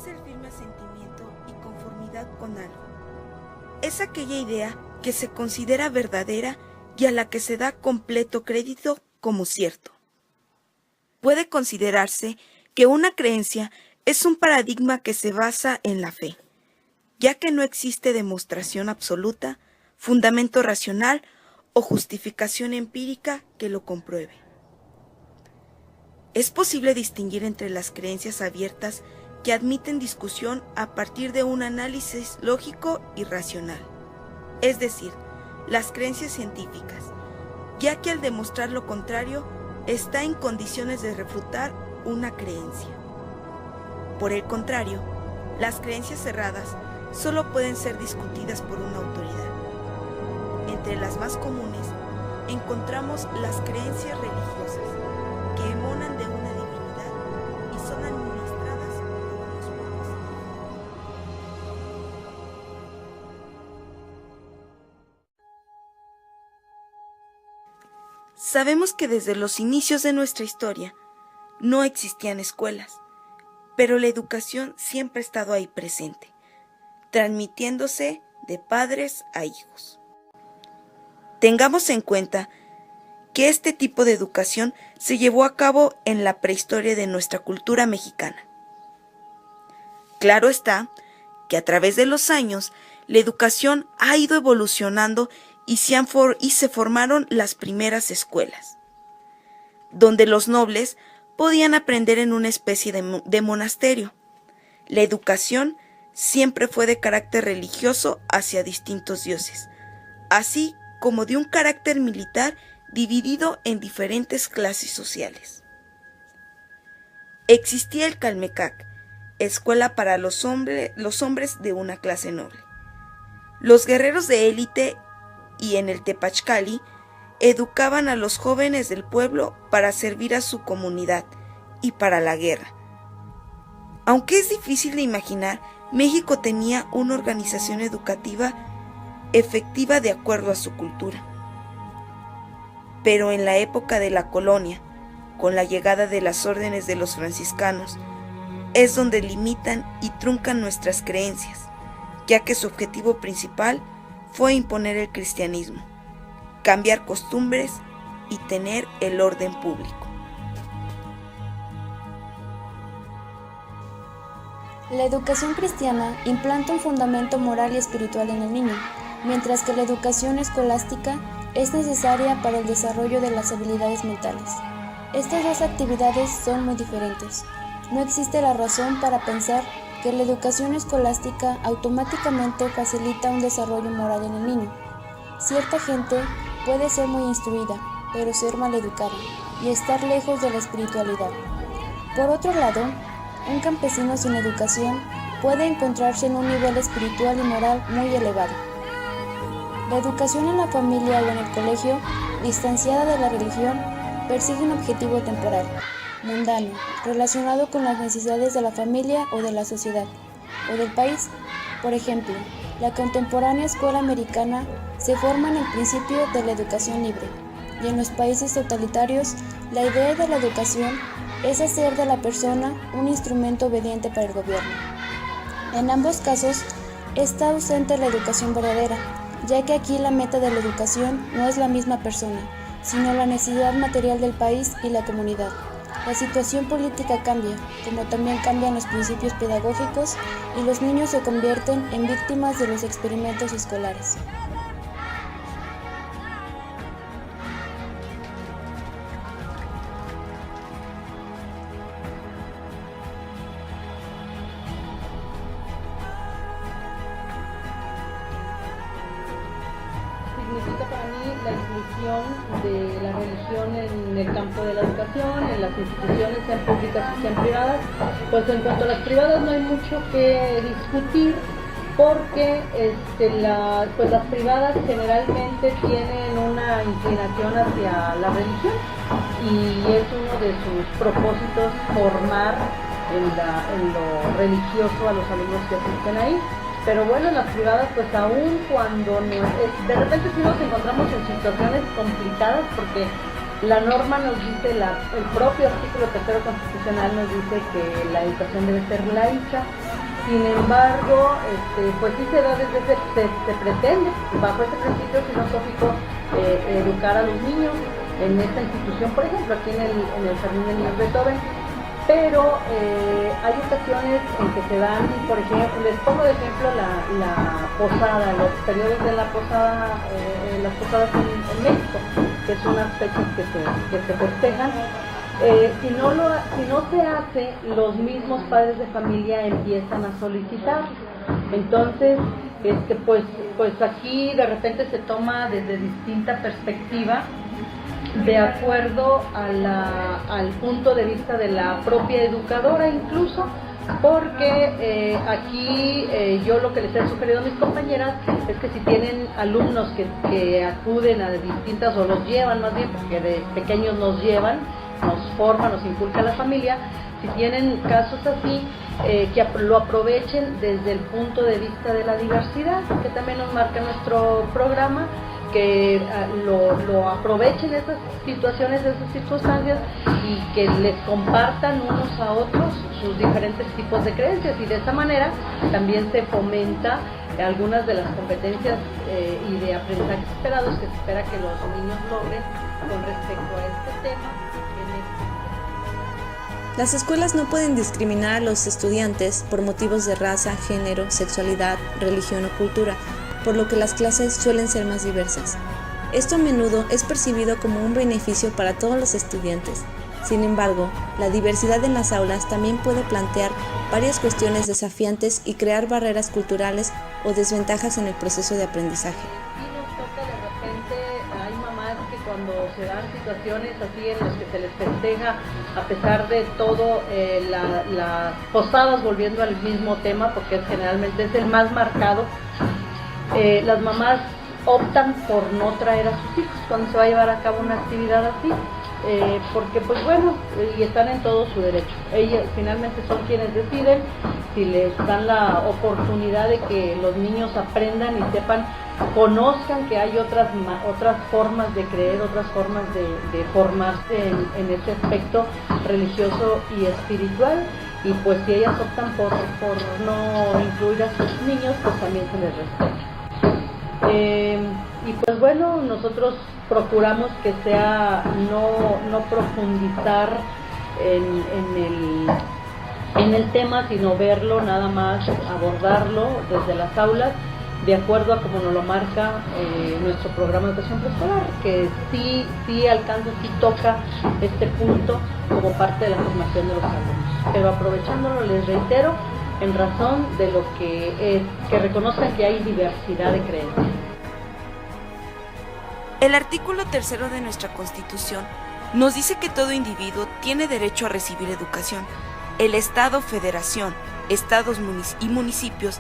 es el firme asentimiento y conformidad con algo. Es aquella idea que se considera verdadera y a la que se da completo crédito como cierto. Puede considerarse que una creencia es un paradigma que se basa en la fe, ya que no existe demostración absoluta, fundamento racional o justificación empírica que lo compruebe. Es posible distinguir entre las creencias abiertas que admiten discusión a partir de un análisis lógico y racional, es decir, las creencias científicas, ya que al demostrar lo contrario, está en condiciones de refutar una creencia. Por el contrario, las creencias cerradas solo pueden ser discutidas por una autoridad. Entre las más comunes, encontramos las creencias religiosas, que emanan de una divinidad y son administradas por unos pocos. Sabemos que desde los inicios de nuestra historia no existían escuelas, pero la educación siempre ha estado ahí presente, transmitiéndose de padres a hijos. Tengamos en cuenta que este tipo de educación se llevó a cabo en la prehistoria de nuestra cultura mexicana. Claro está que a través de los años la educación ha ido evolucionando y se formaron las primeras escuelas, donde los nobles podían aprender en una especie de monasterio. La educación siempre fue de carácter religioso hacia distintos dioses, así como de un carácter militar dividido en diferentes clases sociales. Existía el Calmecac, escuela para los hombres de una clase noble. Los guerreros de élite y en el Tepachcali educaban a los jóvenes del pueblo para servir a su comunidad y para la guerra. Aunque es difícil de imaginar, México tenía una organización educativa efectiva de acuerdo a su cultura. Pero en la época de la colonia, con la llegada de las órdenes de los franciscanos, es donde limitan y truncan nuestras creencias, ya que su objetivo principal fue imponer el cristianismo, cambiar costumbres y tener el orden público. La educación cristiana implanta un fundamento moral y espiritual en el niño, mientras que la educación escolástica es necesaria para el desarrollo de las habilidades mentales. Estas dos actividades son muy diferentes. No existe la razón para pensar que la educación escolástica automáticamente facilita un desarrollo moral en el niño. Cierta gente puede ser muy instruida, pero ser maleducada y estar lejos de la espiritualidad. Por otro lado, un campesino sin educación puede encontrarse en un nivel espiritual y moral muy elevado. La educación en la familia o en el colegio, distanciada de la religión, persigue un objetivo temporal, mundano, relacionado con las necesidades de la familia o de la sociedad, o del país. Por ejemplo, la contemporánea escuela americana se forma en el principio de la educación libre, y en los países totalitarios, la idea de la educación es hacer de la persona un instrumento obediente para el gobierno. En ambos casos, está ausente la educación verdadera, ya que aquí la meta de la educación no es la misma persona, sino la necesidad material del país y la comunidad. La situación política cambia, como también cambian los principios pedagógicos y los niños se convierten en víctimas de los experimentos escolares. Significa para mí la inclusión de la religión en el campo de la educación, en las instituciones, sean públicas y sean privadas. Pues en cuanto a las privadas no hay mucho que discutir, porque las privadas generalmente tienen una inclinación hacia la religión y es uno de sus propósitos formar en lo religioso a los alumnos que asisten ahí. Pero bueno, en las privadas, pues aún cuando de repente sí nos encontramos en situaciones complicadas, porque la norma nos dice, el propio artículo 3 constitucional nos dice que la educación debe ser laica, Sin embargo, pues sí se da se pretende, bajo este principio filosófico, educar a los niños en esta institución, por ejemplo, aquí en el Jardín de Niños Beethoven, pero hay ocasiones en que se dan, por ejemplo, les pongo de ejemplo la posada, los periodos de la posada, las posadas en México, que es unas fechas que se festejan. Si no se hace, los mismos padres de familia empiezan a solicitar. Entonces, pues aquí de repente se toma desde distinta perspectiva, de acuerdo al punto de vista de la propia educadora incluso, porque aquí yo lo que les he sugerido a mis compañeras es que si tienen alumnos que acuden a distintas, o los llevan más bien, porque de pequeños nos llevan, nos forma, nos inculca la familia, si tienen casos así, que lo aprovechen desde el punto de vista de la diversidad, que también nos marca nuestro programa, que lo aprovechen esas situaciones, esas circunstancias, y que les compartan unos a otros sus diferentes tipos de creencias, y de esa manera también se fomenta algunas de las competencias y de aprendizajes esperados que se espera que los niños logren con respecto a este tema. Las escuelas no pueden discriminar a los estudiantes por motivos de raza, género, sexualidad, religión o cultura, por lo que las clases suelen ser más diversas. Esto a menudo es percibido como un beneficio para todos los estudiantes. Sin embargo, la diversidad en las aulas también puede plantear varias cuestiones desafiantes y crear barreras culturales o desventajas en el proceso de aprendizaje. Cuando se dan situaciones así en las que se les festeja, a pesar de todo, las posadas, volviendo al mismo tema, porque generalmente es el más marcado, las mamás optan por no traer a sus hijos cuando se va a llevar a cabo una actividad así, porque pues bueno, y están en todo su derecho. Ellas finalmente son quienes deciden si les dan la oportunidad de que los niños aprendan y sepan, conozcan que hay otras formas de creer, otras formas de formarse en ese aspecto religioso y espiritual, y pues si ellas optan por no incluir a sus niños, pues también se les respeta. Y pues bueno, nosotros procuramos que sea no profundizar en el tema, sino verlo nada más, abordarlo desde las aulas, de acuerdo a como nos lo marca nuestro programa de educación preescolar, que sí alcanza, sí toca este punto como parte de la formación de los alumnos. Pero aprovechándolo, les reitero, en razón de lo que es, que reconozcan que hay diversidad de creencias. El artículo 3 de nuestra Constitución nos dice que todo individuo tiene derecho a recibir educación. El Estado, Federación, Estados y municipios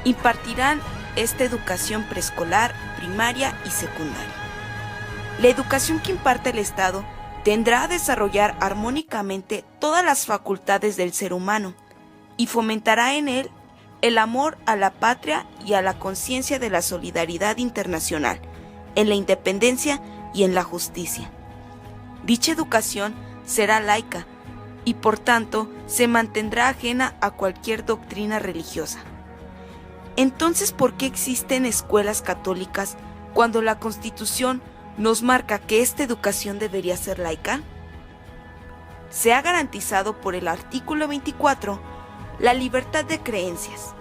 impartirán esta educación preescolar, primaria y secundaria. La educación que imparte el Estado tendrá a desarrollar armónicamente todas las facultades del ser humano y fomentará en él el amor a la patria y a la conciencia de la solidaridad internacional, en la independencia y en la justicia. Dicha educación será laica y por tanto se mantendrá ajena a cualquier doctrina religiosa. Entonces, ¿por qué existen escuelas católicas cuando la Constitución nos marca que esta educación debería ser laica? Se ha garantizado por el artículo 24 la libertad de creencias.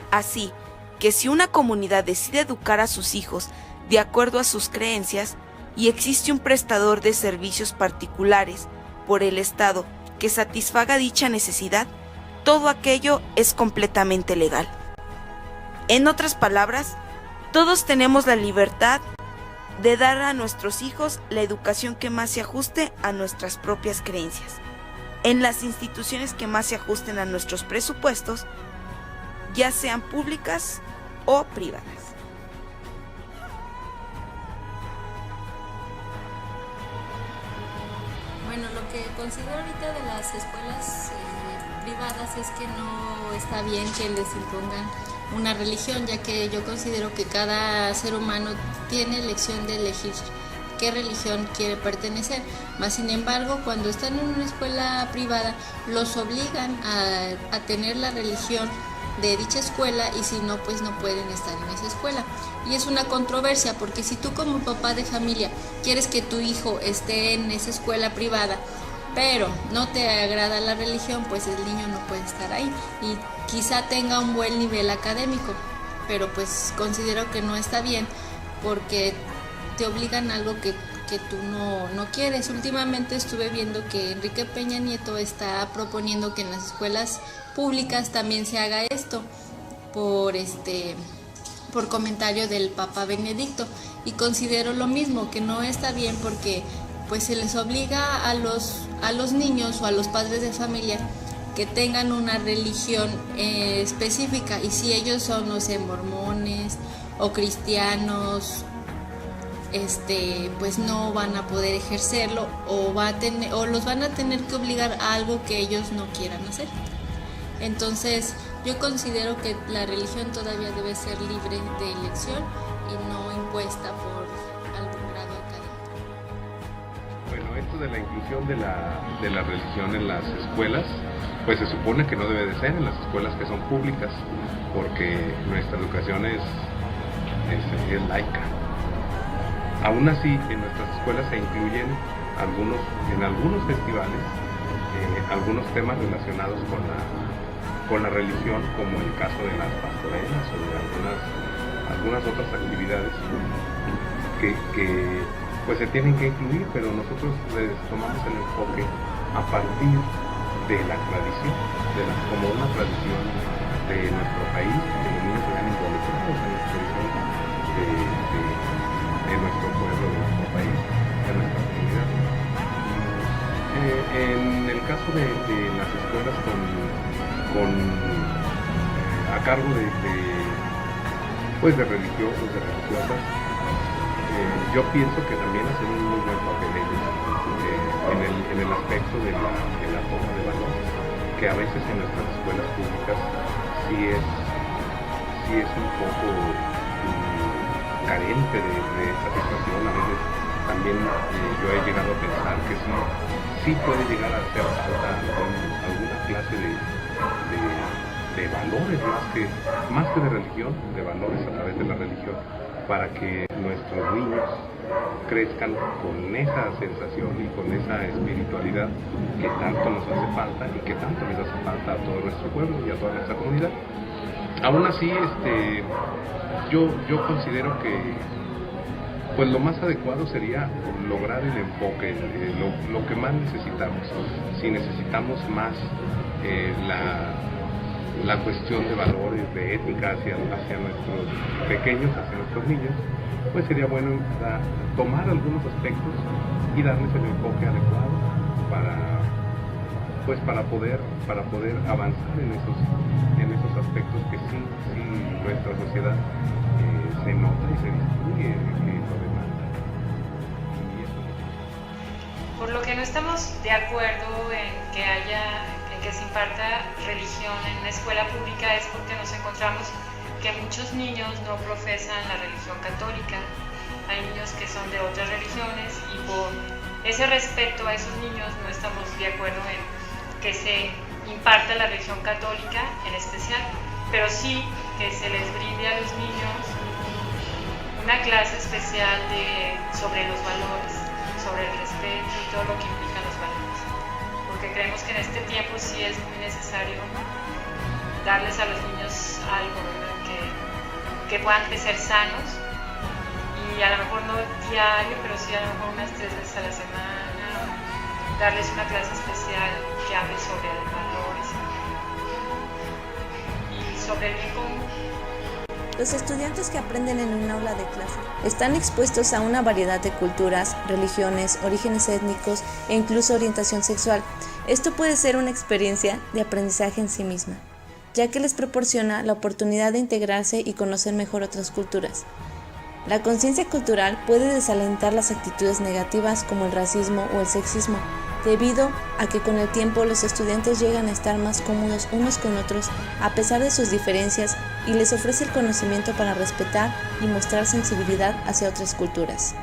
Así que si una comunidad decide educar a sus hijos de acuerdo a sus creencias y existe un prestador de servicios particulares por el Estado que satisfaga dicha necesidad, todo aquello es completamente legal. En otras palabras, todos tenemos la libertad de dar a nuestros hijos la educación que más se ajuste a nuestras propias creencias, en las instituciones que más se ajusten a nuestros presupuestos, ya sean públicas o privadas. Bueno, lo que considero ahorita de las escuelas privadas es que no está bien que les impongan una religión, ya que yo considero que cada ser humano tiene elección de elegir qué religión quiere pertenecer. Más sin embargo, cuando están en una escuela privada, los obligan a tener la religión de dicha escuela, y si no, pues no pueden estar en esa escuela. Y es una controversia, porque si tú como papá de familia quieres que tu hijo esté en esa escuela privada, pero no te agrada la religión, pues el niño no puede estar ahí, y quizá tenga un buen nivel académico, pero pues considero que no está bien, porque te obligan a algo que tú no quieres. Últimamente estuve viendo que Enrique Peña Nieto está proponiendo que en las escuelas públicas también se haga esto por comentario del Papa Benedicto, y considero lo mismo, que no está bien, porque pues se les obliga a los niños o a los padres de familia que tengan una religión específica, y si ellos son, no sé, mormones o cristianos, pues no van a poder ejercerlo, o los van a tener que obligar a algo que ellos no quieran hacer. Entonces yo considero que la religión todavía debe ser libre de elección y no impuesta por algún grado académico. Bueno, esto de la inclusión de la religión en las escuelas, pues se supone que no debe de ser en las escuelas que son públicas, porque nuestra educación es laica. Aún así, en nuestras escuelas se incluyen en algunos festivales algunos temas relacionados con la religión, como el caso de las pastorelas o de algunas otras actividades que pues se tienen que incluir, pero nosotros les tomamos el enfoque a partir de la tradición, como una tradición de nuestro país, que los niños se vean involucrados en la tradición de nuestro pueblo, de nuestro país, de nuestra comunidad. En el caso de las escuelas a cargo de religiosas, yo pienso que también hacen un muy buen papel ellos en el aspecto de la toma de valor, que a veces en nuestras escuelas públicas sí es un poco carente de esta situación. A veces también yo he llegado a pensar que sí puede llegar a hacer falta alguna clase de valores, más que de religión, de valores a través de la religión, para que nuestros niños crezcan con esa sensación y con esa espiritualidad que tanto nos hace falta y que tanto les hace falta a todo nuestro pueblo y a toda nuestra comunidad. Aún así, yo considero que pues lo más adecuado sería lograr el enfoque, lo que más necesitamos. Si necesitamos más la cuestión de valores, de ética hacia nuestros pequeños, hacia nuestros niños, pues sería bueno tomar algunos aspectos y darles el enfoque adecuado para poder avanzar en esos aspectos que sí nuestra sociedad se nota y se distingue, que lo demanda. Por lo que no estamos de acuerdo en que se imparta religión en una escuela pública es porque nos encontramos que muchos niños no profesan la religión católica. Hay niños que son de otras religiones, y por ese respecto a esos niños no estamos de acuerdo en que se imparta la religión católica en especial, pero sí que se les brinde a los niños una clase especial sobre los valores, sobre el respeto y todo lo que implican los valores, porque creemos que en este tiempo sí es muy necesario darles a los niños algo, ¿verdad? Que puedan crecer sanos, y a lo mejor no diario, pero sí a lo mejor unas 3 veces a la semana, darles una clase especial que hable sobre valores y sobre el bien común. Los estudiantes que aprenden en un aula de clase están expuestos a una variedad de culturas, religiones, orígenes étnicos e incluso orientación sexual. Esto puede ser una experiencia de aprendizaje en sí misma, ya que les proporciona la oportunidad de integrarse y conocer mejor otras culturas. La conciencia cultural puede desalentar las actitudes negativas como el racismo o el sexismo, debido a que con el tiempo los estudiantes llegan a estar más cómodos unos con otros a pesar de sus diferencias, y les ofrece el conocimiento para respetar y mostrar sensibilidad hacia otras culturas.